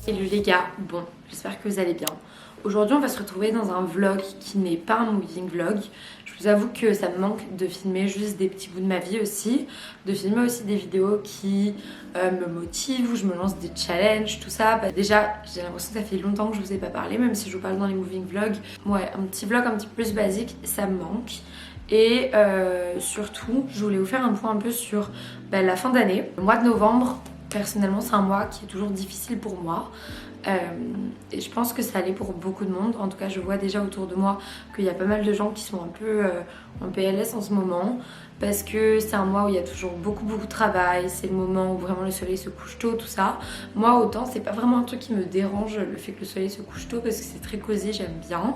Hello les gars, bon, j'espère que vous allez bien. Aujourd'hui on va se retrouver dans un vlog qui n'est pas un moving vlog. Je vous avoue que ça me manque de filmer juste des petits bouts de ma vie aussi, de filmer aussi des vidéos qui me motivent, où je me lance des challenges, tout ça. Déjà j'ai l'impression que ça fait longtemps que je vous ai pas parlé, même si je vous parle dans les moving vlogs. Ouais, un petit vlog un petit peu plus basique, ça me manque. Et surtout, je voulais vous faire un point un peu sur la fin d'année. Le mois de novembre, personnellement, c'est un mois qui est toujours difficile pour moi. Et je pense que ça allait pour beaucoup de monde. En tout cas, je vois déjà autour de moi qu'il y a pas mal de gens qui sont un peu en PLS en ce moment. Parce que c'est un mois où il y a toujours beaucoup de travail. C'est le moment où vraiment le soleil se couche tôt, tout ça. Moi, autant, c'est pas vraiment un truc qui me dérange, le fait que le soleil se couche tôt, parce que c'est très cosy, j'aime bien.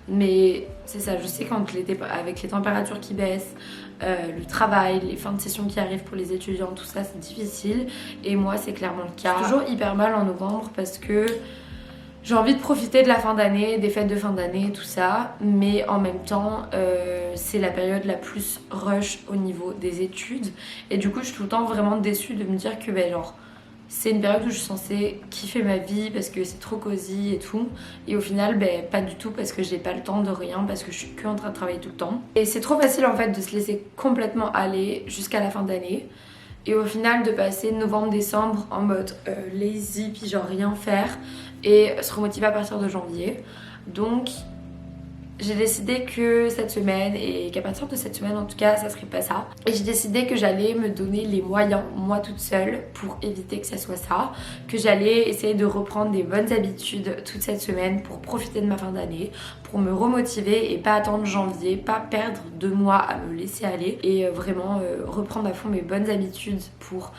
Mais c'est ça, je sais avec les températures qui baissent, le travail, les fins de session qui arrivent pour les étudiants, tout ça, c'est difficile. Et moi, c'est clairement le cas. C'est toujours hyper mal en novembre parce que j'ai envie de profiter de la fin d'année, des fêtes de fin d'année, tout ça. Mais en même temps, c'est la période la plus rush au niveau des études. Et du coup, je suis tout le temps vraiment déçue de me dire que c'est une période où je suis censée kiffer ma vie parce que c'est trop cosy et tout. Et au final, pas du tout parce que j'ai pas le temps de rien, parce que je suis que en train de travailler tout le temps. Et c'est trop facile en fait de se laisser complètement aller jusqu'à la fin d'année. Et au final, de passer novembre-décembre en mode lazy, puis genre rien faire et se remotiver à partir de janvier. Donc j'ai décidé que cette semaine, et qu'à partir de cette semaine en tout cas, ça serait pas ça. Et j'ai décidé que j'allais me donner les moyens, moi toute seule, pour éviter que ça soit ça. Que j'allais essayer de reprendre des bonnes habitudes toute cette semaine pour profiter de ma fin d'année, pour me remotiver et pas attendre janvier, pas perdre 2 mois à me laisser aller. Et vraiment reprendre à fond mes bonnes habitudes pour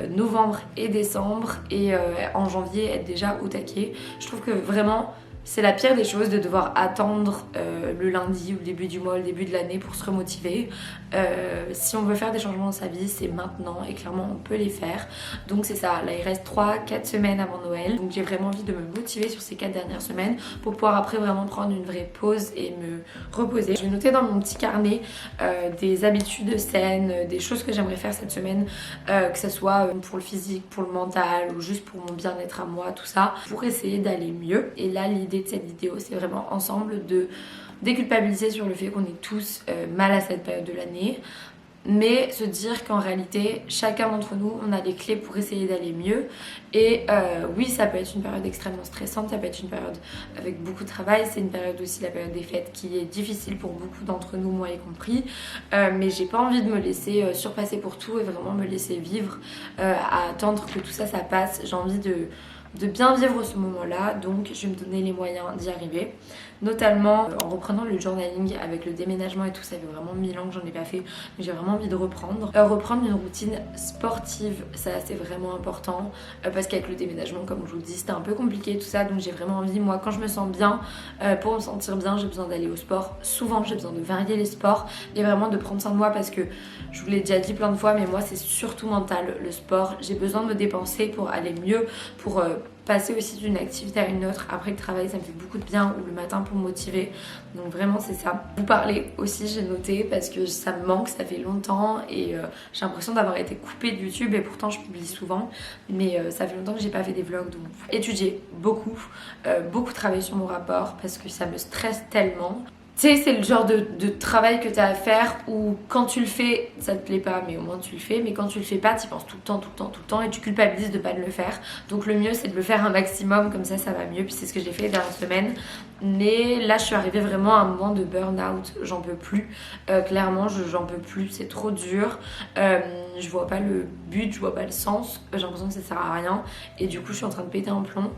novembre et décembre. Et en janvier être déjà au taquet. Je trouve que vraiment c'est la pire des choses de devoir attendre le lundi ou le début du mois, le début de l'année pour se remotiver. Si on veut faire des changements dans sa vie, c'est maintenant et clairement on peut les faire. Donc c'est ça, là il reste 3-4 semaines avant Noël. Donc j'ai vraiment envie de me motiver sur ces 4 dernières semaines pour pouvoir après vraiment prendre une vraie pause et me reposer. Je vais noter dans mon petit carnet des habitudes saines, des choses que j'aimerais faire cette semaine, que ce soit pour le physique, pour le mental ou juste pour mon bien-être à moi, tout ça, pour essayer d'aller mieux. Et là l'idée de cette vidéo, c'est vraiment ensemble de déculpabiliser sur le fait qu'on est tous mal à cette période de l'année, mais se dire qu'en réalité chacun d'entre nous on a les clés pour essayer d'aller mieux. Et oui, ça peut être une période extrêmement stressante, ça peut être une période avec beaucoup de travail, c'est une période aussi, la période des fêtes, qui est difficile pour beaucoup d'entre nous, moi y compris, mais j'ai pas envie de me laisser surpasser pour tout et vraiment me laisser vivre à attendre que tout ça passe. J'ai envie de bien vivre ce moment-là, donc je vais me donner les moyens d'y arriver, notamment en reprenant le journaling avec le déménagement et tout. Ça fait vraiment 1000 ans que j'en ai pas fait, mais j'ai vraiment envie de reprendre. Reprendre une routine sportive, ça c'est vraiment important, parce qu'avec le déménagement, comme je vous le dis, c'était un peu compliqué tout ça, donc j'ai vraiment envie, moi quand je me sens bien, pour me sentir bien, j'ai besoin d'aller au sport. Souvent j'ai besoin de varier les sports et vraiment de prendre soin de moi, parce que je vous l'ai déjà dit plein de fois, mais moi c'est surtout mental le sport. J'ai besoin de me dépenser pour aller mieux, pour passer aussi d'une activité à une autre. Après le travail, ça me fait beaucoup de bien, ou le matin pour me motiver. Donc vraiment c'est ça. Vous parler aussi, j'ai noté, parce que ça me manque, ça fait longtemps et j'ai l'impression d'avoir été coupée de YouTube, et pourtant je publie souvent, mais ça fait longtemps que j'ai pas fait des vlogs. Donc étudier beaucoup, beaucoup travailler sur mon rapport, parce que ça me stresse tellement. Tu sais, c'est le genre de travail que tu as à faire où quand tu le fais, ça te plaît pas, mais au moins tu le fais. Mais quand tu le fais pas, tu y penses tout le temps et tu culpabilises de pas le faire. Donc le mieux, c'est de le faire un maximum, comme ça va mieux. Puis c'est ce que j'ai fait les dernières semaines. Mais là, je suis arrivée vraiment à un moment de burn-out. J'en peux plus. Clairement, j'en peux plus. C'est trop dur. Je vois pas le but, je vois pas le sens. J'ai l'impression que ça sert à rien. Et du coup, je suis en train de péter un plomb.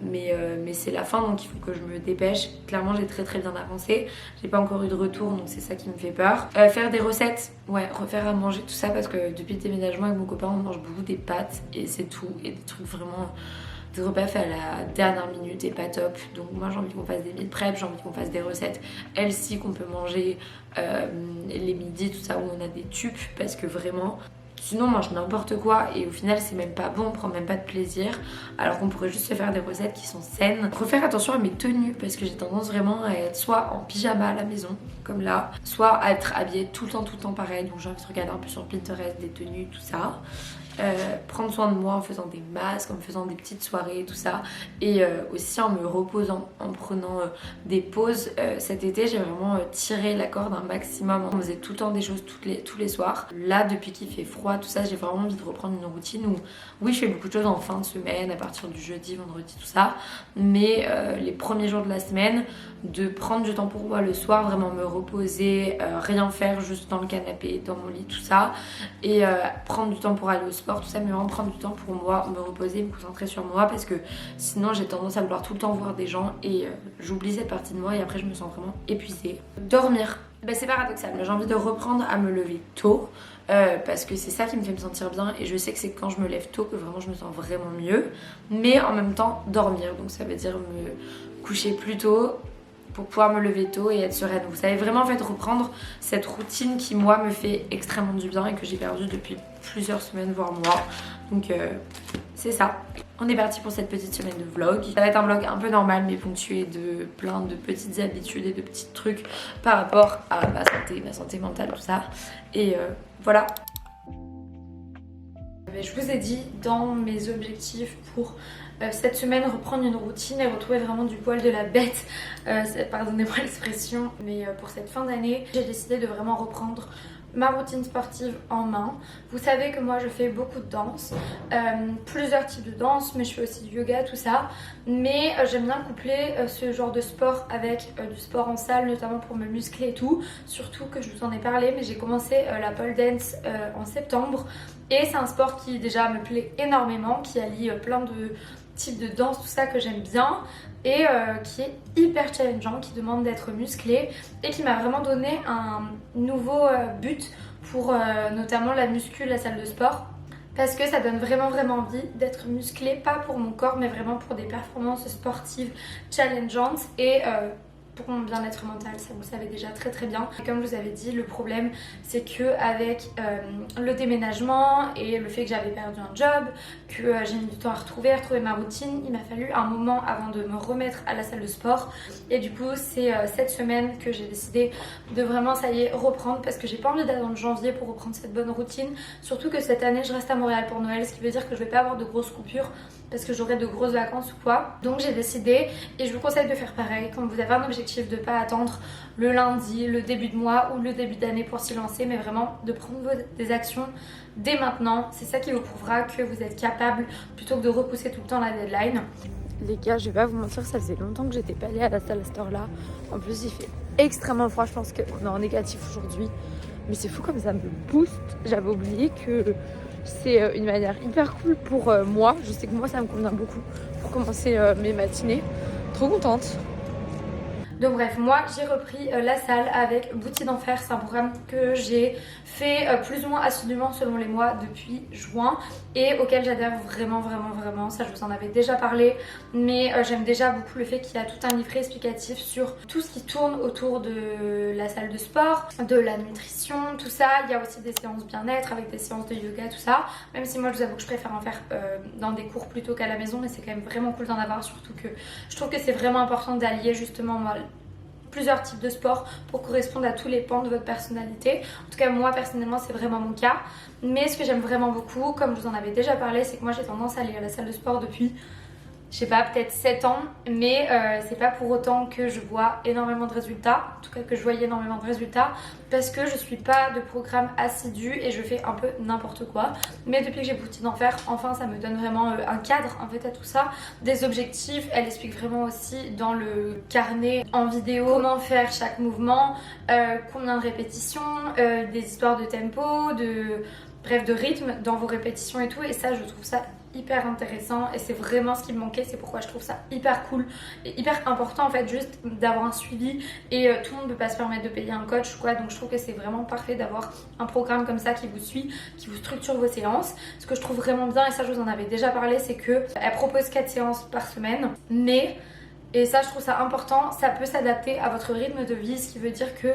Mais c'est la fin, donc il faut que je me dépêche. Clairement, j'ai très bien avancé. J'ai pas encore eu de retour, donc c'est ça qui me fait peur. Faire des recettes, ouais, refaire à manger, tout ça, parce que depuis le déménagement avec mon copain, on mange beaucoup des pâtes et c'est tout. Et des trucs vraiment, des repas faits à la dernière minute et pas top. Donc moi j'ai envie qu'on fasse des meal prep, j'ai envie qu'on fasse des recettes healthy qu'on peut manger les midis, tout ça, où on a des tubes, parce que vraiment sinon on mange n'importe quoi et au final c'est même pas bon, on prend même pas de plaisir, alors qu'on pourrait juste se faire des recettes qui sont saines. Refaire attention à mes tenues, parce que j'ai tendance vraiment à être soit en pyjama à la maison comme là, soit à être habillée tout le temps pareil. Donc j'ai envie de regarder un peu sur Pinterest des tenues, tout ça. prendre soin de moi en faisant des masques, en me faisant des petites soirées, tout ça, et aussi en me reposant, en prenant des pauses. Cet été, j'ai vraiment tiré la corde un maximum. On faisait tout le temps des choses tous les soirs. Là, depuis qu'il fait froid, tout ça, j'ai vraiment envie de reprendre une routine où, oui, je fais beaucoup de choses en fin de semaine, à partir du jeudi, vendredi, tout ça, mais les premiers jours de la semaine, de prendre du temps pour moi le soir, vraiment me reposer, rien faire, juste dans le canapé, dans mon lit, tout ça, et prendre du temps pour aller au sport, tout ça, mais vraiment prendre du temps pour moi, me reposer, me concentrer sur moi, parce que sinon j'ai tendance à vouloir tout le temps voir des gens et j'oublie cette partie de moi et après je me sens vraiment épuisée. Dormir, ben, c'est paradoxal, mais j'ai envie de reprendre à me lever tôt. Parce que c'est ça qui me fait me sentir bien et je sais que c'est quand je me lève tôt que vraiment je me sens vraiment mieux, mais en même temps dormir, donc ça veut dire me coucher plus tôt pour pouvoir me lever tôt et être sereine. Vous savez, vraiment en fait reprendre cette routine qui moi me fait extrêmement du bien et que j'ai perdu depuis plusieurs semaines voire mois, donc c'est ça. On est parti pour cette petite semaine de vlog. Ça va être un vlog un peu normal mais ponctué de plein de petites habitudes et de petits trucs par rapport à ma santé mentale, tout ça. Et voilà. Je vous ai dit dans mes objectifs pour cette semaine reprendre une routine et retrouver vraiment du poil de la bête, pardonnez-moi l'expression, mais pour cette fin d'année j'ai décidé de vraiment reprendre ma routine sportive en main. Vous savez que moi je fais beaucoup de danse, plusieurs types de danse, mais je fais aussi du yoga, tout ça, mais j'aime bien coupler ce genre de sport avec du sport en salle, notamment pour me muscler et tout, surtout que je vous en ai parlé, mais j'ai commencé la pole dance en septembre et c'est un sport qui déjà me plaît énormément, qui allie plein de types de danse, tout ça que j'aime bien et qui est hyper challengeant, qui demande d'être musclé et qui m'a vraiment donné un nouveau but pour notamment la muscu, la salle de sport, parce que ça donne vraiment envie d'être musclé, pas pour mon corps mais vraiment pour des performances sportives challengeantes et pour mon bien-être mental, ça vous le savez déjà très bien. Et comme je vous avais dit, le problème c'est que avec le déménagement et le fait que j'avais perdu un job, que j'ai mis du temps à retrouver ma routine, il m'a fallu un moment avant de me remettre à la salle de sport. Et du coup c'est cette semaine que j'ai décidé de vraiment, ça y est, reprendre, parce que j'ai pas envie d'attendre janvier pour reprendre cette bonne routine. Surtout que cette année je reste à Montréal pour Noël, ce qui veut dire que je vais pas avoir de grosses coupures parce que j'aurai de grosses vacances ou quoi. Donc j'ai décidé, et je vous conseille de faire pareil, quand vous avez un objectif, de pas attendre le lundi, le début de mois ou le début d'année pour s'y lancer, mais vraiment de prendre des actions dès maintenant. C'est ça qui vous prouvera que vous êtes capable, plutôt que de repousser tout le temps la deadline. Les gars, je vais pas vous mentir, ça faisait longtemps que j'étais pas allée à la salle à cette heure là. En plus il fait extrêmement froid, je pense qu'on est en négatif aujourd'hui, mais c'est fou comme ça me booste. J'avais oublié que c'est une manière hyper cool pour moi. Je sais que moi ça me convient beaucoup pour commencer mes matinées. Trop contente. Donc bref, moi j'ai repris la salle avec Bouti d'Enfer. C'est un programme que j'ai fait plus ou moins assidûment selon les mois depuis juin et auquel j'adhère vraiment. Ça je vous en avais déjà parlé, mais j'aime déjà beaucoup le fait qu'il y a tout un livret explicatif sur tout ce qui tourne autour de la salle de sport, de la nutrition, tout ça. Il y a aussi des séances bien-être avec des séances de yoga, tout ça, même si moi je vous avoue que je préfère en faire dans des cours plutôt qu'à la maison, mais c'est quand même vraiment cool d'en avoir, surtout que je trouve que c'est vraiment important d'allier justement plusieurs types de sports pour correspondre à tous les pans de votre personnalité. En tout cas moi personnellement c'est vraiment mon cas, mais ce que j'aime vraiment beaucoup, comme je vous en avais déjà parlé, c'est que moi j'ai tendance à aller à la salle de sport depuis, je sais pas, peut-être 7 ans, mais c'est pas pour autant que je vois énormément de résultats, en tout cas que je voyais énormément de résultats, parce que je suis pas de programme assidu et je fais un peu n'importe quoi. Mais depuis que j'ai Bouti d'Enfer, enfin ça me donne vraiment un cadre en fait à tout ça, des objectifs. Elle explique vraiment aussi dans le carnet en vidéo comment faire chaque mouvement, combien de répétitions, des histoires de tempo, bref de rythme dans vos répétitions et tout, et ça je trouve ça hyper intéressant et c'est vraiment ce qui me manquait. C'est pourquoi je trouve ça hyper cool et hyper important en fait, juste d'avoir un suivi, et tout le monde ne peut pas se permettre de payer un coach ou quoi, donc je trouve que c'est vraiment parfait d'avoir un programme comme ça qui vous suit, qui vous structure vos séances. Ce que je trouve vraiment bien, et ça je vous en avais déjà parlé, c'est que elle propose 4 séances par semaine, mais Et ça je trouve ça important, ça peut s'adapter à votre rythme de vie, ce qui veut dire que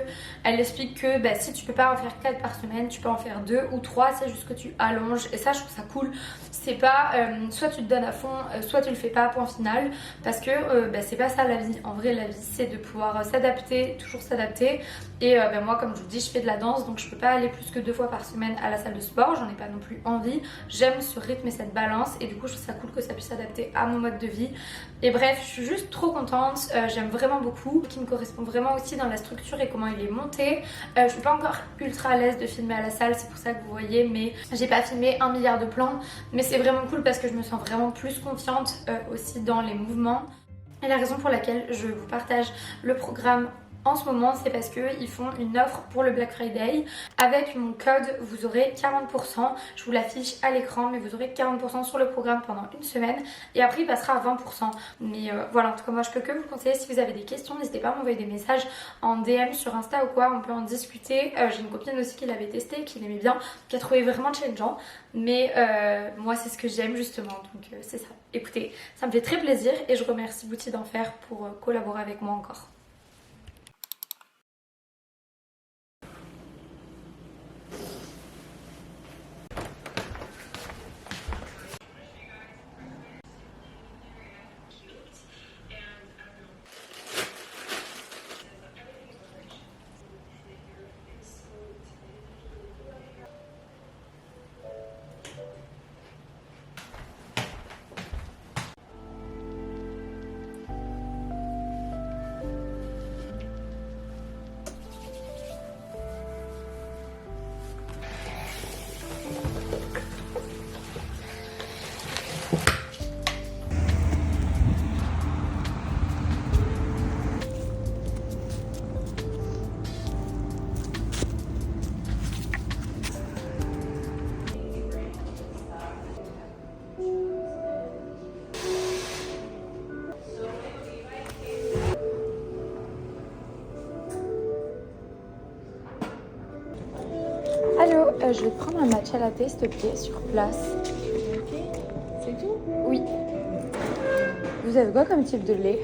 elle explique que bah, si tu peux pas en faire 4 par semaine, tu peux en faire 2 ou 3, c'est juste que tu allonges. Et ça je trouve ça cool, c'est pas soit tu te donnes à fond, soit tu le fais pas, point final. Parce que bah, c'est pas ça la vie, en vrai la vie c'est de pouvoir s'adapter, toujours s'adapter. Et bah, moi comme je vous dis je fais de la danse, donc je peux pas aller plus que 2 fois par semaine à la salle de sport, j'en ai pas non plus envie. J'aime ce rythme et cette balance et du coup je trouve ça cool que ça puisse s'adapter à mon mode de vie. Et bref, je suis juste trop contente, j'aime vraiment beaucoup, qui me correspond vraiment aussi dans la structure et comment il est monté. Je suis pas encore ultra à l'aise de filmer à la salle, c'est pour ça que vous voyez, mais j'ai pas filmé 1 milliard de plans, mais c'est vraiment cool parce que je me sens vraiment plus confiante aussi dans les mouvements. Et la raison pour laquelle je vous partage le programme en ce moment, c'est parce qu'ils font une offre pour le Black Friday. Avec mon code, vous aurez 40%. Je vous l'affiche à l'écran, mais vous aurez 40% sur le programme pendant une semaine. Et après, il passera à 20%. Mais voilà, en tout cas, moi, je peux que vous conseiller. Si vous avez des questions, n'hésitez pas à m'envoyer des messages en DM sur Insta ou quoi. On peut en discuter. J'ai une copine aussi qui l'avait testé, qui l'aimait bien, qui a trouvé vraiment challengeant. Mais moi, c'est ce que j'aime justement. Donc, c'est ça. Écoutez, ça me fait très plaisir et je remercie Bouti d'Enfer pour collaborer avec moi encore. Allô, je vais prendre un matcha latte s'il te plaît, sur place. Ok, c'est tout? Oui. Vous avez quoi comme type de lait?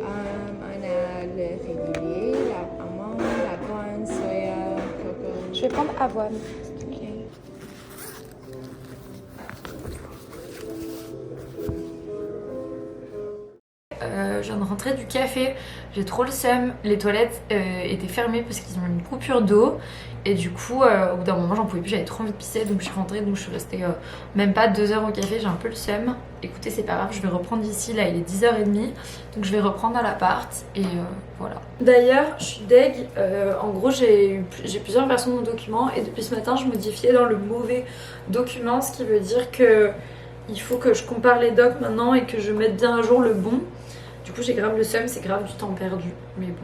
On a le régulier, la amande, l'avoine, soya, coco. Je vais prendre avoine. Ok. Je viens de rentrer du café, j'ai trop le seum. Les toilettes étaient fermées parce qu'ils ont eu une coupure d'eau. Et du coup, au bout d'un moment, j'en pouvais plus, j'avais trop envie de pisser. Donc je suis rentrée, donc je suis restée même pas 2 heures au café, j'ai un peu le seum. Écoutez, c'est pas grave, je vais reprendre ici, là il est 10h30. Donc je vais reprendre à l'appart et voilà. D'ailleurs, je suis deg. En gros, j'ai plusieurs versions de mon document. Et depuis ce matin, je modifiais dans le mauvais document. Ce qui veut dire que il faut que je compare les docs maintenant et que je mette bien à jour le bon. Du coup j'ai grave le seum, c'est grave du temps perdu, mais bon.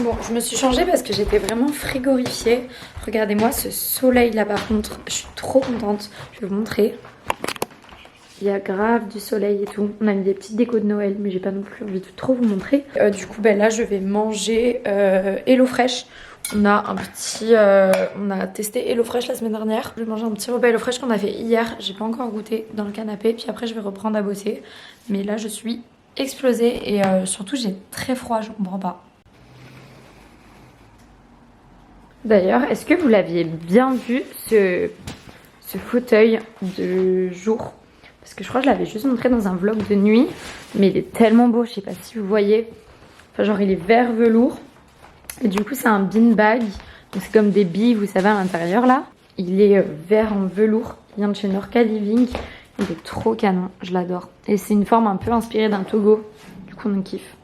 Bon, je me suis changée parce que j'étais vraiment frigorifiée. Regardez-moi ce soleil là par contre, je suis trop contente. Je vais vous montrer. Il y a grave du soleil et tout. On a mis des petites décos de Noël, mais j'ai pas non plus envie de trop vous montrer. Du coup, ben là, je vais manger HelloFresh. On a testé HelloFresh la semaine dernière. Je vais manger un petit repas HelloFresh qu'on a fait hier. J'ai pas encore goûté dans le canapé. Puis après, je vais reprendre à bosser. Mais là, je suis explosée et surtout, j'ai très froid. Je comprends pas. D'ailleurs, est-ce que vous l'aviez bien vu ce fauteuil de jour? Parce que je crois que je l'avais juste montré dans un vlog de nuit. Mais il est tellement beau, je sais pas si vous voyez. Enfin genre il est vert velours. Et du coup c'est un beanbag. Donc c'est comme des billes, vous savez, à l'intérieur là. Il est vert en velours. Il vient de chez Norca Living. Il est trop canon, je l'adore. Et c'est une forme un peu inspirée d'un Togo. Du coup on kiffe.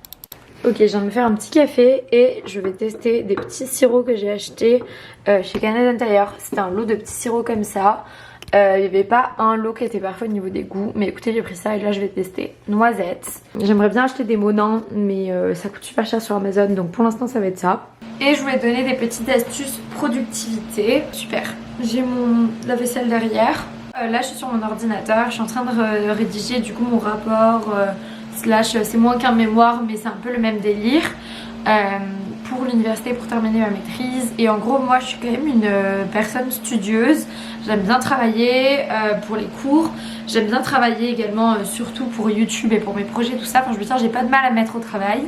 Ok, je viens de me faire un petit café et je vais tester des petits sirops que j'ai achetés chez Canada Tire. C'était un lot de petits sirops comme ça. Il n'y avait pas un lot qui était parfait au niveau des goûts, mais écoutez, j'ai pris ça et là je vais tester noisette. J'aimerais bien acheter des Monins, mais ça coûte super cher sur Amazon, donc pour l'instant ça va être ça. Et je voulais donner des petites astuces productivité. Super, j'ai mon lave-vaisselle derrière. Là je suis sur mon ordinateur, je suis en train de rédiger du coup mon rapport slash c'est moins qu'un mémoire mais c'est un peu le même délire pour l'université pour terminer ma maîtrise. Et en gros moi je suis quand même une personne studieuse, j'aime bien travailler pour les cours, j'aime bien travailler également surtout pour YouTube et pour mes projets tout ça. Enfin je veux dire j'ai pas de mal à mettre au travail,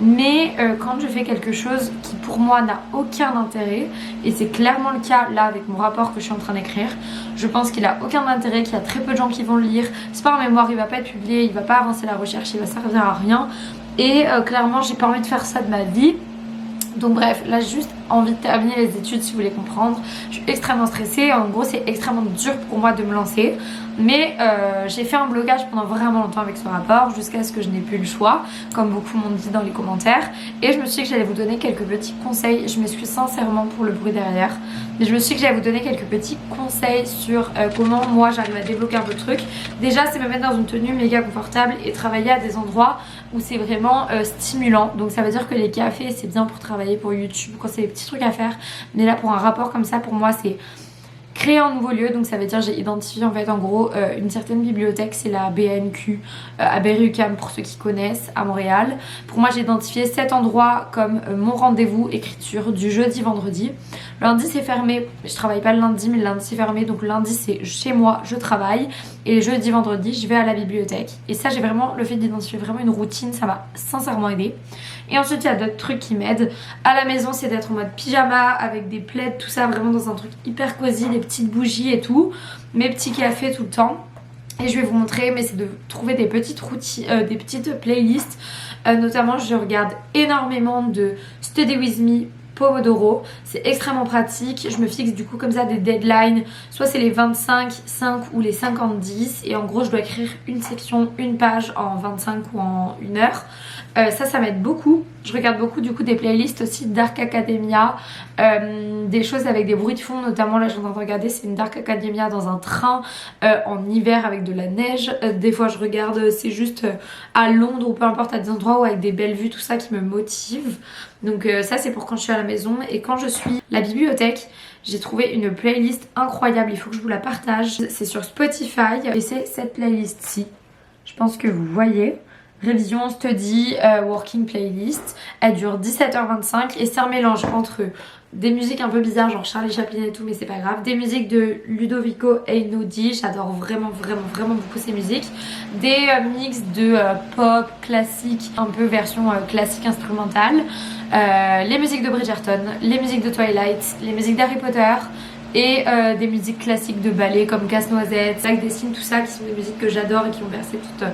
mais quand je fais quelque chose qui pour moi n'a aucun intérêt, et c'est clairement le cas là avec mon rapport que je suis en train d'écrire, je pense qu'il a aucun intérêt, qu'il y a très peu de gens qui vont le lire, c'est pas un mémoire, il va pas être publié, il va pas avancer la recherche, il va servir à rien, et clairement j'ai pas envie de faire ça de ma vie. Donc bref, là j'ai juste envie de terminer les études si vous voulez comprendre. Je suis extrêmement stressée, en gros c'est extrêmement dur pour moi de me lancer. Mais j'ai fait un blocage pendant vraiment longtemps avec ce rapport jusqu'à ce que je n'ai plus le choix, comme beaucoup m'ont dit dans les commentaires. Et je me suis dit que j'allais vous donner quelques petits conseils. Je m'excuse sincèrement pour le bruit derrière, mais je me suis dit que j'allais vous donner quelques petits conseils sur comment moi j'arrive à débloquer un peu de trucs. Déjà c'est me mettre dans une tenue méga confortable et travailler à des endroits où c'est vraiment stimulant. Donc ça veut dire que les cafés c'est bien pour travailler pour YouTube quand c'est des petits trucs à faire, mais là pour un rapport comme ça pour moi c'est créer un nouveau lieu. Donc ça veut dire j'ai identifié en fait en gros une certaine bibliothèque, c'est la BNQ à Berry-UQAM pour ceux qui connaissent, à Montréal. Pour moi j'ai identifié cet endroit comme mon rendez-vous écriture du jeudi vendredi. Lundi c'est fermé, je travaille pas le lundi mais le lundi c'est fermé, donc lundi c'est chez moi, je travaille, et les jeudis vendredis je vais à la bibliothèque. Et ça j'ai vraiment, le fait d'identifier vraiment une routine, ça m'a sincèrement aidé. Et ensuite il y a d'autres trucs qui m'aident. À la maison c'est d'être en mode pyjama avec des plaids, tout ça, vraiment dans un truc hyper cosy, des petites bougies et tout, mes petits cafés tout le temps. Et je vais vous montrer, mais c'est de trouver des petites routines, des petites playlists. Notamment je regarde énormément de Study With Me, Pomodoro, c'est extrêmement pratique. Je me fixe du coup comme ça des deadlines, soit c'est les 25, 5 ou les 50-10, et en gros je dois écrire une section, une page en 25 ou en 1 heure. Ça m'aide beaucoup. Je regarde beaucoup du coup des playlists aussi Dark Academia, des choses avec des bruits de fond, notamment là je suis en train de regarder, c'est une Dark Academia dans un train en hiver avec de la neige. Des fois je regarde, c'est juste à Londres ou peu importe, à des endroits où avec des belles vues, tout ça qui me motive. Donc ça c'est pour quand je suis à la maison. Et quand je suis à la bibliothèque, j'ai trouvé une playlist incroyable, il faut que je vous la partage. C'est sur Spotify et c'est cette playlist-ci, je pense que vous voyez. Révision, study, working playlist. Elle dure 17h25 et c'est un mélange entre des musiques un peu bizarres genre Charlie Chaplin et tout, mais c'est pas grave, des musiques de Ludovico Einaudi, j'adore vraiment beaucoup ces musiques, des mix de pop classique, un peu version classique instrumentale, les musiques de Bridgerton, les musiques de Twilight, les musiques d'Harry Potter, et des musiques classiques de ballet comme Casse-Noisette, Sac Dessine, tout ça qui sont des musiques que j'adore et qui ont versé toute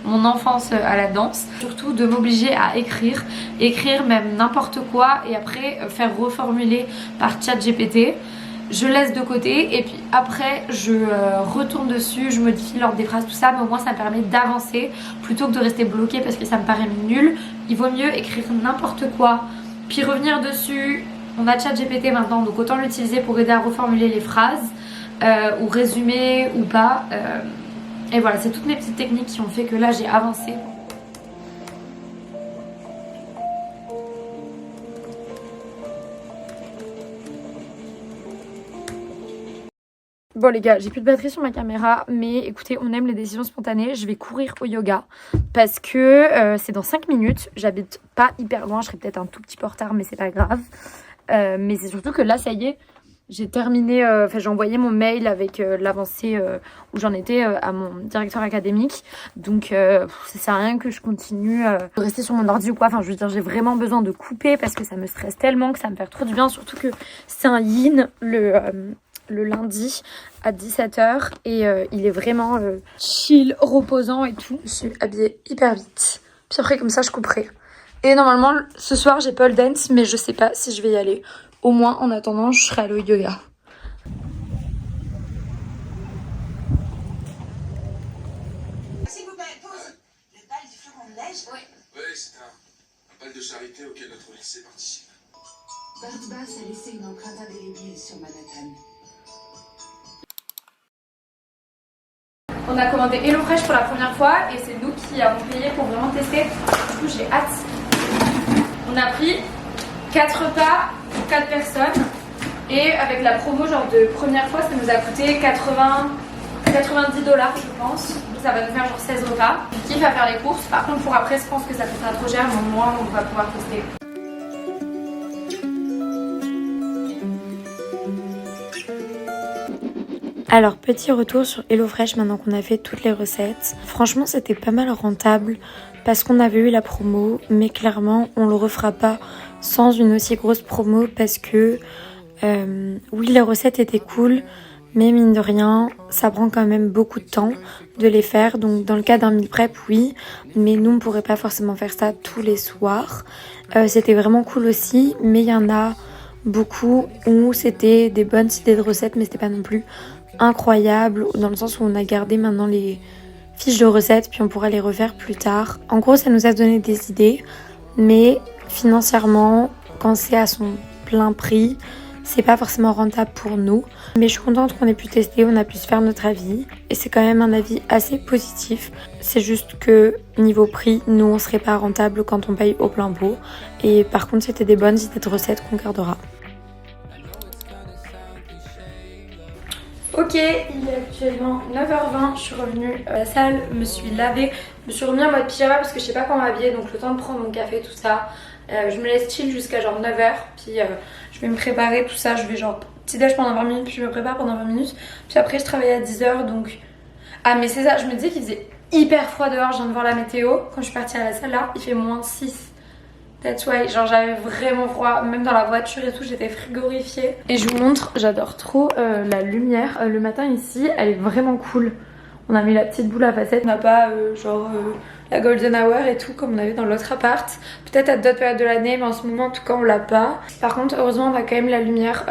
mon enfance à la danse. Surtout de m'obliger à écrire même n'importe quoi et après faire reformuler par ChatGPT. Je laisse de côté et puis après je retourne dessus, je modifie l'ordre des phrases, tout ça, mais au moins ça me permet d'avancer plutôt que de rester bloqué parce que ça me paraît nul. Il vaut mieux écrire n'importe quoi puis revenir dessus. On a ChatGPT maintenant, donc autant l'utiliser pour aider à reformuler les phrases ou résumer ou pas. Et voilà, c'est toutes mes petites techniques qui ont fait que là j'ai avancé. Bon les gars, j'ai plus de batterie sur ma caméra, mais écoutez, on aime les décisions spontanées. Je vais courir au yoga parce que c'est dans 5 minutes. J'habite pas hyper loin, je serai peut-être un tout petit peu en retard, mais c'est pas grave. Mais c'est surtout que là ça y est, j'ai terminé, j'ai envoyé mon mail avec l'avancée où j'en étais à mon directeur académique. Donc ça sert à rien que je continue de rester sur mon ordi ou quoi. Enfin je veux dire, j'ai vraiment besoin de couper parce que ça me stresse tellement, que ça me fait trop du bien. Surtout que c'est un yin le lundi à 17h et il est vraiment chill, reposant et tout. Je suis habillée hyper vite, puis après comme ça je couperai. Et normalement ce soir j'ai pole dance, mais je sais pas si je vais y aller. Au moins en attendant je serai allée au yoga. S'il vous plaît, pause. Le bal du flocon de neige. Oui. Oui, c'est un bal de charité auquel notre lycée participe. Bart Bass a laissé une empreinte indélébile sur Manhattan. On a commandé HelloFresh pour la première fois et c'est nous qui avons payé pour vraiment tester. Du coup j'ai hâte. On a pris 4 repas pour 4 personnes et avec la promo genre de première fois ça nous a coûté 90$ je pense. Donc ça va nous faire genre 16 repas. Je kiffe à faire les courses. Par contre pour après je pense que ça coûtera trop cher mais au moins on va pouvoir tester. Alors petit retour sur HelloFresh maintenant qu'on a fait toutes les recettes. Franchement c'était pas mal rentable parce qu'on avait eu la promo mais clairement on le refera pas sans une aussi grosse promo parce que oui les recettes étaient cool mais mine de rien ça prend quand même beaucoup de temps de les faire. Donc dans le cas d'un meal prep oui mais nous on pourrait pas forcément faire ça tous les soirs. C'était vraiment cool aussi mais il y en a beaucoup où c'était des bonnes idées de recettes mais c'était pas non plus incroyable dans le sens où on a gardé maintenant les fiches de recettes puis on pourra les refaire plus tard. En gros ça nous a donné des idées mais financièrement quand c'est à son plein prix c'est pas forcément rentable pour nous. Mais je suis contente qu'on ait pu tester, on a pu se faire notre avis et c'est quand même un avis assez positif. C'est juste que niveau prix nous on serait pas rentable quand on paye au plein pot et par contre c'était des bonnes idées de recettes qu'on gardera. Ok, il est actuellement 9h20, je suis revenue à la salle, me suis lavée, je me suis remis en mode pyjama parce que je sais pas quand m'habiller donc le temps de prendre mon café tout ça. Je me laisse chill jusqu'à genre 9h puis je vais me préparer tout ça, je vais genre petit déj pendant 20 minutes puis je me prépare pendant 20 minutes puis après je travaille à 10h donc... Ah mais c'est ça, je me disais qu'il faisait hyper froid dehors, je viens de voir la météo, quand je suis partie à la salle là il fait moins 6. That's why, genre j'avais vraiment froid, même dans la voiture et tout, j'étais frigorifiée. Et je vous montre, j'adore trop la lumière. Le matin ici, elle est vraiment cool. On a mis la petite boule à facettes, on n'a pas la golden hour et tout comme on avait dans l'autre appart. Peut-être à d'autres périodes de l'année, mais en ce moment en tout cas on l'a pas. Par contre heureusement on a quand même la lumière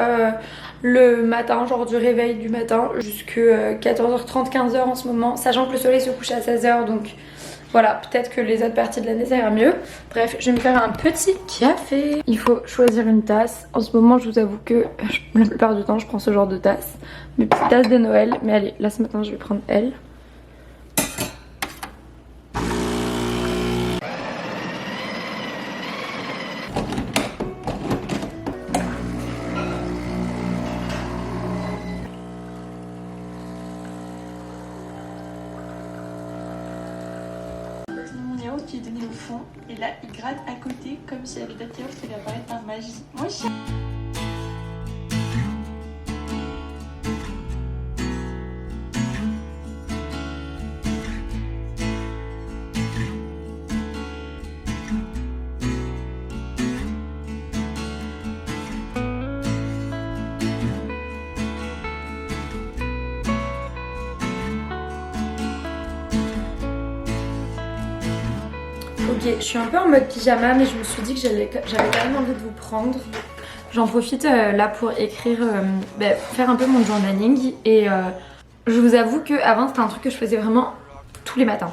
le matin, genre du réveil du matin, jusque 14h30, 15h en ce moment. Sachant que le soleil se couche à 16h donc... Voilà, peut-être que les autres parties de l'année ça ira mieux. Bref, je vais me faire un petit café. Il faut choisir une tasse. En ce moment, je vous avoue que la plupart du temps, je prends ce genre de tasse. Mes petites tasses de Noël. Mais allez, là ce matin, je vais prendre elle. Qui est donné au fond et là il gratte à côté comme s'il y avait d'autres yaourts qui allaient apparaître par magie. Moi je... Ok, je suis un peu en mode pyjama mais je me suis dit que j'avais quand même envie de vous prendre. J'en profite là pour écrire, faire un peu mon journaling et je vous avoue qu'avant c'était un truc que je faisais vraiment tous les matins.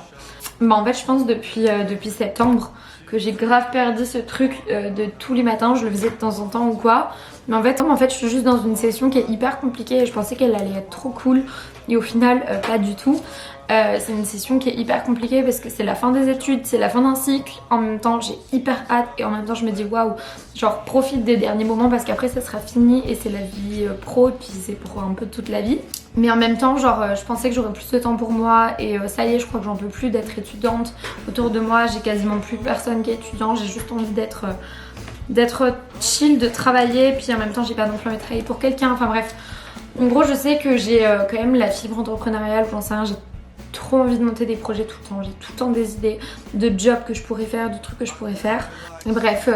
En fait je pense depuis septembre que j'ai grave perdu ce truc de tous les matins, je le faisais de temps en temps ou quoi. Mais en fait je suis juste dans une session qui est hyper compliquée et je pensais qu'elle allait être trop cool et au final pas du tout. C'est une session qui est hyper compliquée parce que c'est la fin des études, c'est la fin d'un cycle. En même temps j'ai hyper hâte et en même temps je me dis waouh, genre profite des derniers moments parce qu'après ça sera fini et c'est la vie pro et puis c'est pour un peu toute la vie. Mais en même temps genre je pensais que j'aurais plus de temps pour moi et ça y est, je crois que j'en peux plus d'être étudiante. Autour de moi j'ai quasiment plus personne qui est étudiant, j'ai juste envie d'être chill, de travailler puis en même temps j'ai pas non plus envie de travailler pour quelqu'un, enfin bref. En gros je sais que j'ai quand même la fibre entrepreneuriale, j'en sais rien, j'ai trop envie de monter des projets tout le temps, j'ai tout le temps des idées de jobs que je pourrais faire, de trucs que je pourrais faire. Bref,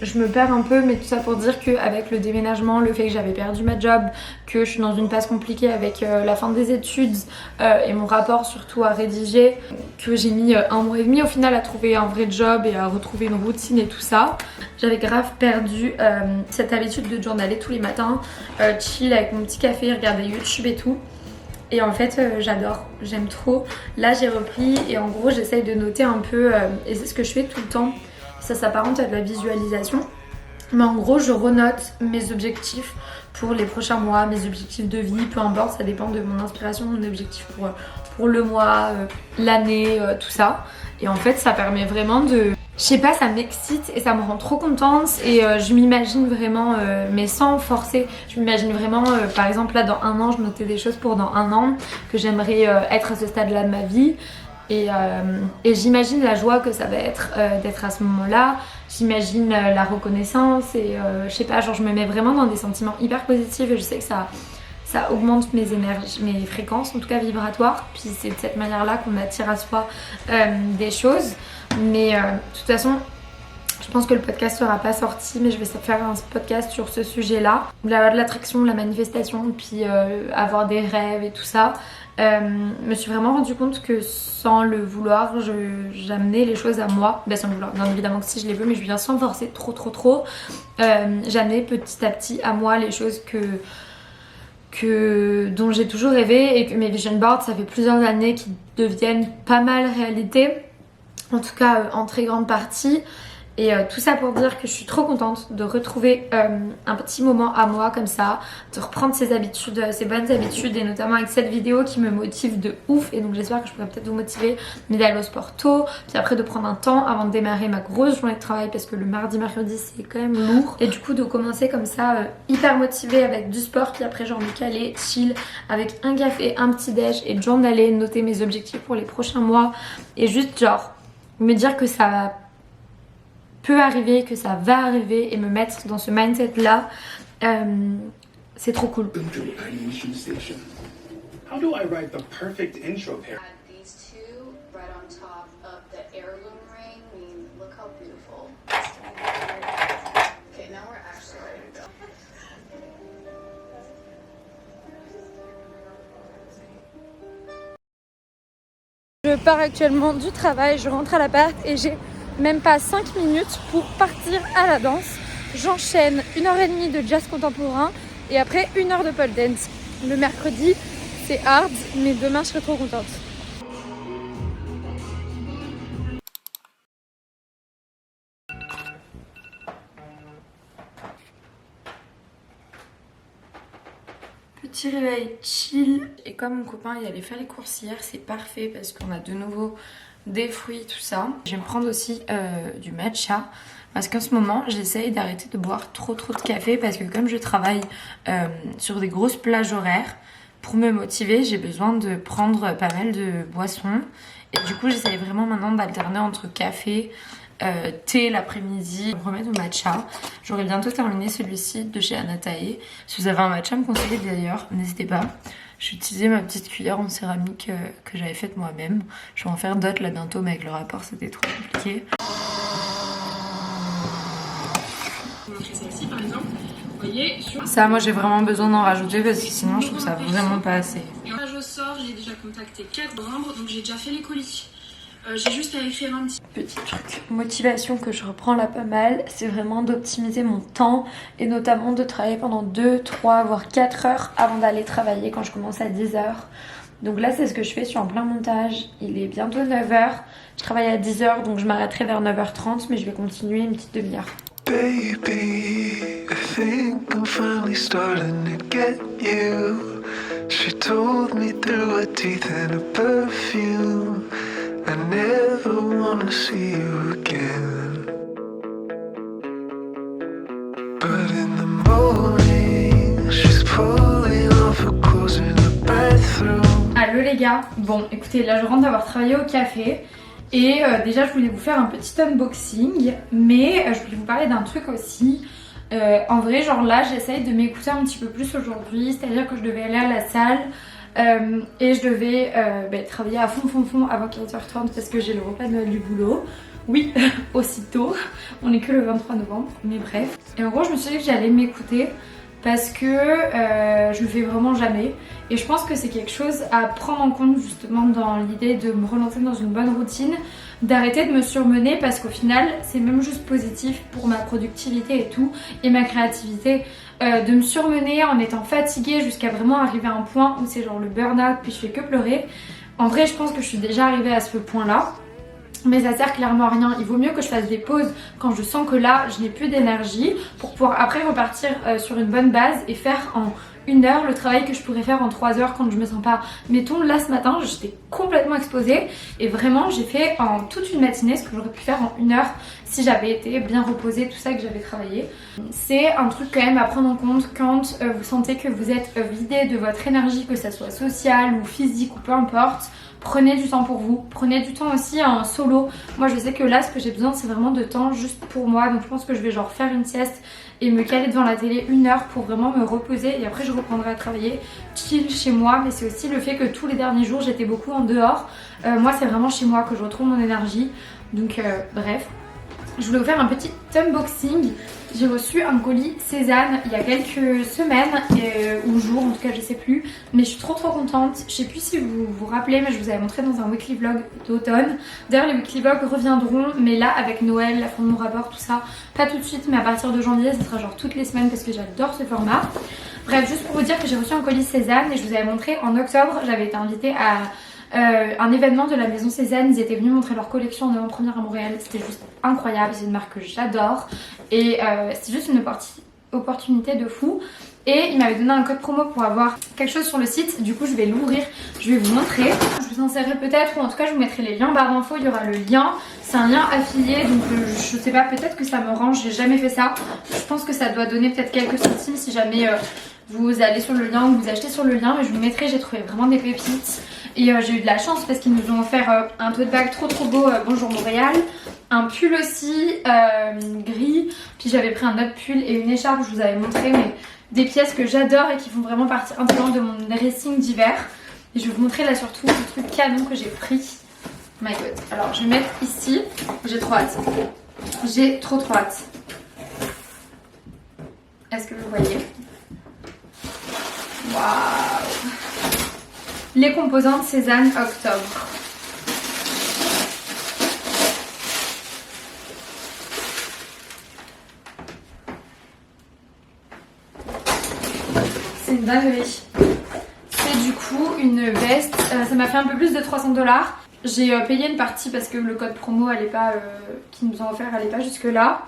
je me perds un peu mais tout ça pour dire qu'avec le déménagement, le fait que j'avais perdu ma job, que je suis dans une phase compliquée avec la fin des études et mon rapport surtout à rédiger, que j'ai mis 1 mois et demi au final à trouver un vrai job et à retrouver une routine et tout ça. J'avais grave perdu cette habitude de journaler tous les matins, chill avec mon petit café, regarder YouTube et tout. Et en fait j'adore, j'aime trop. Là j'ai repris et en gros j'essaye de noter un peu et c'est ce que je fais tout le temps. Ça s'apparente à de la visualisation. Mais en gros, je renote mes objectifs pour les prochains mois, mes objectifs de vie, peu importe, ça dépend de mon inspiration, mon objectif pour le mois, l'année, tout ça. Et en fait, ça permet vraiment de... Je sais pas, ça m'excite et ça me rend trop contente et je m'imagine vraiment, mais sans forcer, je m'imagine vraiment, par exemple là dans un an, je notais des choses pour dans un an, que j'aimerais être à ce stade-là de ma vie. Et j'imagine la joie que ça va être d'être à ce moment-là. J'imagine la reconnaissance et je sais pas, genre je me mets vraiment dans des sentiments hyper positifs et je sais que ça augmente mes énergies, mes fréquences en tout cas vibratoires. Puis c'est de cette manière-là qu'on attire à soi des choses. Mais de toute façon, je pense que le podcast sera pas sorti, mais je vais faire un podcast sur ce sujet-là. La loi de l'attraction, la manifestation, puis avoir des rêves et tout ça. Me suis vraiment rendu compte que sans le vouloir, j'amenais les choses à moi. Sans le vouloir, bien évidemment que si je les veux, mais je viens sans forcer trop. J'amenais petit à petit à moi les choses dont j'ai toujours rêvé et que mes vision boards, ça fait plusieurs années qu'ils deviennent pas mal réalité. En tout cas, en très grande partie. Et tout ça pour dire que je suis trop contente de retrouver un petit moment à moi comme ça, de reprendre ces habitudes, ces bonnes habitudes et notamment avec cette vidéo qui me motive de ouf. Et donc j'espère que je pourrai peut-être vous motiver, mais d'aller au sport tôt, puis après de prendre un temps avant de démarrer ma grosse journée de travail parce que le mardi, mercredi c'est quand même lourd. Et du coup de commencer comme ça hyper motivée avec du sport, puis après genre me caler, chill avec un café, un petit déj et journaler, noter mes objectifs pour les prochains mois et juste genre me dire que ça peut arriver, que ça va arriver et me mettre dans ce mindset là, c'est trop cool. How do I write the perfect intro pair? Add these two right on top of the heirloom ring. I mean, look how beautiful. Okay, now we're actually ready to go. Je pars actuellement du travail, je rentre à l'appart et j'ai même pas 5 minutes pour partir à la danse. J'enchaîne 1h30 de jazz contemporain et après 1 heure de pole dance. Le mercredi c'est hard, mais demain je serai trop contente. Petit réveil chill. Et comme mon copain il allait faire les courses hier, c'est parfait parce qu'on a de nouveau des fruits, tout ça. Je vais me prendre aussi du matcha parce qu'en ce moment j'essaye d'arrêter de boire trop de café parce que comme je travaille sur des grosses plages horaires, pour me motiver j'ai besoin de prendre pas mal de boissons et du coup j'essaye vraiment maintenant d'alterner entre café, thé l'après-midi, me remettre au matcha. J'aurai bientôt terminé celui-ci de chez Anatae. Si vous avez un matcha à me conseiller d'ailleurs, n'hésitez pas. J'ai utilisé ma petite cuillère en céramique que j'avais faite moi-même. Je vais en faire d'autres là bientôt, mais avec le rapport c'était trop compliqué. Celle-ci par exemple, vous voyez, Ça, moi j'ai vraiment besoin d'en rajouter parce que sinon je trouve ça vraiment pas assez. je sors, j'ai déjà contacté 4 membres, donc j'ai déjà fait les colis. J'ai juste à écrire un Petit truc, motivation que je reprends là pas mal, c'est vraiment d'optimiser mon temps et notamment de travailler pendant 2, 3, voire 4 heures avant d'aller travailler quand je commence à 10 heures. Donc là c'est ce que je fais, je suis en plein montage, il est bientôt 9h, je travaille à 10h donc je m'arrêterai vers 9h30 mais je vais continuer une petite demi-heure. Baby, I think I'm finally starting to get you. She told me through her teeth and her perfume I never wanna see you again. But in the morning, she's pulling off her clothes in the bathroom. Allô les gars, bon écoutez là je rentre d'avoir travaillé au café et déjà je voulais vous faire un petit unboxing mais je voulais vous parler d'un truc aussi. En vrai genre là j'essaye de m'écouter un petit peu plus aujourd'hui, c'est à dire que je devais aller à la salle et je devais travailler à fond avant 15h30 parce que j'ai le repas de Noël du boulot. Oui, aussitôt, on est que le 23 novembre, mais bref. Et en gros je me suis dit que j'allais m'écouter parce que je le fais vraiment jamais et je pense que c'est quelque chose à prendre en compte justement dans l'idée de me relancer dans une bonne routine, d'arrêter de me surmener parce qu'au final c'est même juste positif pour ma productivité et tout et ma créativité de me surmener en étant fatiguée jusqu'à vraiment arriver à un point où c'est genre le burn-out puis je fais que pleurer. En vrai je pense que je suis déjà arrivée à ce point là mais ça sert clairement à rien. Il vaut mieux que je fasse des pauses quand je sens que là je n'ai plus d'énergie pour pouvoir après repartir sur une bonne base et faire en 1 heure le travail que je pourrais faire en 3 heures quand je me sens pas. Mettons là ce matin j'étais complètement exposée et vraiment j'ai fait en toute une matinée ce que j'aurais pu faire en 1 heure si j'avais été bien reposée, tout ça, que j'avais travaillé. C'est un truc quand même à prendre en compte quand vous sentez que vous êtes vidé de votre énergie, que ça soit sociale ou physique ou peu importe. Prenez du temps pour vous, prenez du temps aussi en solo. Moi je sais que là ce que j'ai besoin c'est vraiment de temps juste pour moi, donc je pense que je vais genre faire une sieste et me caler devant la télé 1 heure pour vraiment me reposer et après je reprendrai à travailler chill chez moi. Mais c'est aussi le fait que tous les derniers jours j'étais beaucoup en dehors. Moi c'est vraiment chez moi que je retrouve mon énergie, donc bref. Je voulais vous faire un petit unboxing. J'ai reçu un colis Cézanne il y a quelques semaines ou jours, en tout cas je sais plus, mais je suis trop contente. Je sais plus si vous vous rappelez, mais je vous avais montré dans un weekly vlog d'automne. D'ailleurs les weekly vlogs reviendront, mais là avec Noël, la fin de mon rapport, tout ça, pas tout de suite, mais à partir de janvier ça sera genre toutes les semaines parce que j'adore ce format. Bref, juste pour vous dire que j'ai reçu un colis Cézanne et je vous avais montré en octobre, j'avais été invitée à un événement de la maison Cézanne. Ils étaient venus montrer leur collection en avant-première à Montréal. C'était juste incroyable, c'est une marque que j'adore et c'est juste une opportunité de fou. Et il m'avait donné un code promo pour avoir quelque chose sur le site. Du coup je vais l'ouvrir, je vais vous montrer. Je vous insérerai peut-être, ou en tout cas je vous mettrai les liens en barre d'infos. Il y aura le lien, c'est un lien affilié, donc je sais pas, peut-être que ça me range, j'ai jamais fait ça. Je pense que ça doit donner peut-être quelques centimes si jamais vous allez sur le lien ou vous achetez sur le lien. Mais je vous mettrai, j'ai trouvé vraiment des pépites. Et j'ai eu de la chance parce qu'ils nous ont offert un tote bag trop beau, Bonjour Montréal. Un pull aussi gris. Puis j'avais pris un autre pull et une écharpe, je vous avais montré, mais des pièces que j'adore et qui font vraiment partie intégrante de mon dressing d'hiver. Et je vais vous montrer là surtout le truc canon que j'ai pris. Oh my god. Alors je vais mettre ici. J'ai trop hâte. J'ai trop hâte. Est-ce que vous voyez? Waouh! Les composantes Cézanne Octobre. C'est une dinguerie. C'est du coup une veste. Ça m'a fait un peu plus de 300 $. J'ai payé une partie parce que le code promo elle est pas, qu'ils nous ont offert, elle est pas jusque là.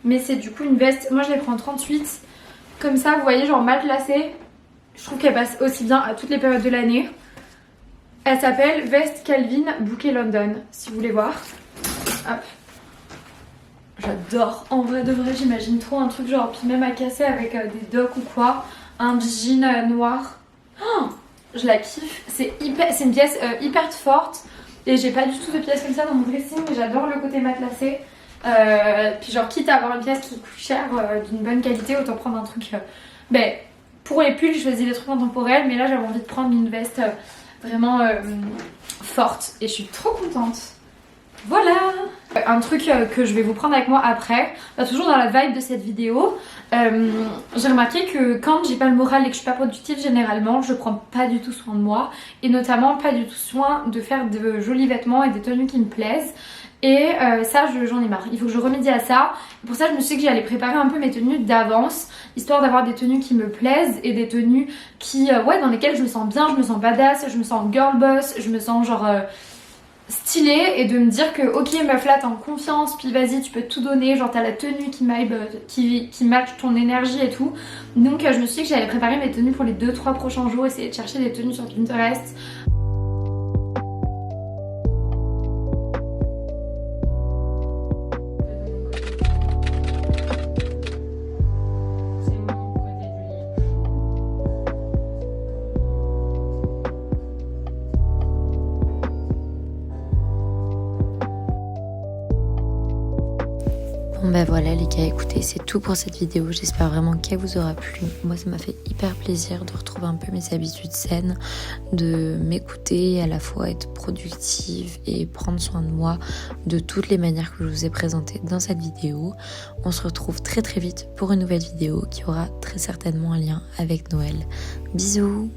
Mais c'est du coup une veste. Moi je l'ai pris en 38. Comme ça, vous voyez, genre mal placée. Je trouve qu'elle passe aussi bien à toutes les périodes de l'année. Elle s'appelle Veste Calvin Bouquet London, si vous voulez voir. Hop. J'adore. En vrai de vrai, j'imagine trop un truc genre, puis même à casser avec des docks ou quoi. Un jean noir. Oh, je la kiffe. C'est une pièce hyper forte. Et j'ai pas du tout de pièces comme ça dans mon dressing, mais j'adore le côté matelassé. Puis genre, quitte à avoir une pièce qui coûte cher, d'une bonne qualité, autant prendre un truc... pour les pulls, je choisis des trucs intemporels, mais là j'avais envie de prendre une veste... vraiment forte et je suis trop contente. Voilà. Un truc que je vais vous prendre avec moi après, toujours dans la vibe de cette vidéo, j'ai remarqué que quand j'ai pas le moral et que je suis pas productive, généralement je prends pas du tout soin de moi et notamment pas du tout soin de faire de jolis vêtements et des tenues qui me plaisent. Et ça j'en ai marre, il faut que je remédie à ça. Pour ça je me suis dit que j'allais préparer un peu mes tenues d'avance, histoire d'avoir des tenues qui me plaisent et des tenues qui, dans lesquelles je me sens bien, je me sens badass, je me sens girl boss, je me sens genre stylée, et de me dire que ok meuf là t'es en confiance, puis vas-y tu peux tout donner, genre t'as la tenue qui match ton énergie et tout. Donc je me suis dit que j'allais préparer mes tenues pour les 2-3 prochains jours, essayer de chercher des tenues sur Pinterest. Bon bah voilà les gars, écoutez, c'est tout pour cette vidéo, j'espère vraiment qu'elle vous aura plu. Moi ça m'a fait hyper plaisir de retrouver un peu mes habitudes saines, de m'écouter, à la fois être productive et prendre soin de moi de toutes les manières que je vous ai présentées dans cette vidéo. On se retrouve très vite pour une nouvelle vidéo qui aura très certainement un lien avec Noël. Bisous.